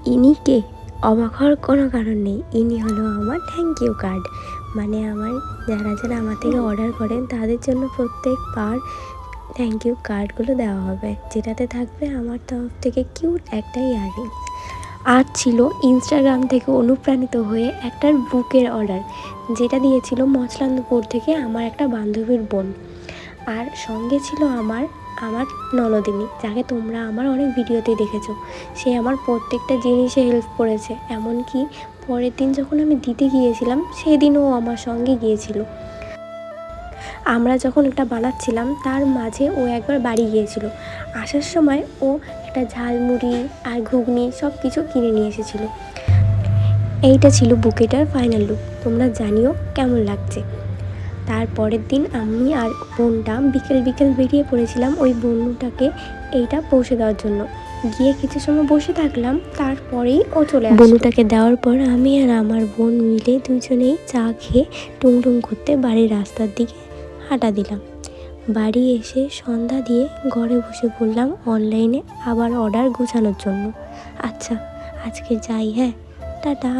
ইনি কে? অবাক হওয়ার কোনো কারণ নেই। ইনি হলো আমার থ্যাংক ইউ কার্ড। মানে আমার যারা যারা আমার থেকে অর্ডার করেন তাদের জন্য প্রত্যেকবার থ্যাংক ইউ কার্ডগুলো দেওয়া হবে, যেটাতে থাকবে আমার তরফ থেকে কিউট একটা ইয়াররিংস। আর ছিল ইনস্টাগ্রাম থেকে অনুপ্রাণিত হয়ে একটা বুকের অর্ডার, যেটা দিয়েছিল মচলান্দপুর থেকে আমার একটা বান্ধবীর বোন। আর সঙ্গে ছিল আমার আমার ননদিনী, যাকে তোমরা আমার অনেক ভিডিওতে দেখেছো। সে আমার প্রত্যেকটা জিনিসে হেল্প করেছে, এমনকি পরের দিন যখন আমি দিতে গিয়েছিলাম সেদিনও আমার সঙ্গে গিয়েছিল। আমরা যখন এটা বানাচ্ছিলাম তার মাঝে ও একবার বাড়ি গিয়েছিল। আসার সময় ও একটা ঝালমুড়ি আর ঘুগনি সব কিছু কিনে নিয়ে এসেছিলো। এইটা ছিল বুকেটার ফাইনাল লুক। তোমরা জানিও কেমন লাগছে। তারপরের দিন আমি আর বোনটা বিকেল বেরিয়ে পড়েছিলাম ওই বন্ধুটাকে এইটা পৌঁছে দেওয়ার জন্য। গিয়ে কিছু সময় বসে থাকলাম, তারপরেই ও চলে আসে। বন্ধুটাকে দেওয়ার পর আমি আর আমার বোন মিলে দুজনেই চা খেয়ে টুংটুং করতে বাড়ির রাস্তার দিকে হাঁটা দিলাম। বাড়ি এসে সন্ধ্যা দিয়ে ঘরে বসে পড়লাম অনলাইনে আবার অর্ডার গোছানোর জন্য। আচ্ছা, আজকে যাই, হ্যাঁ, টাটা।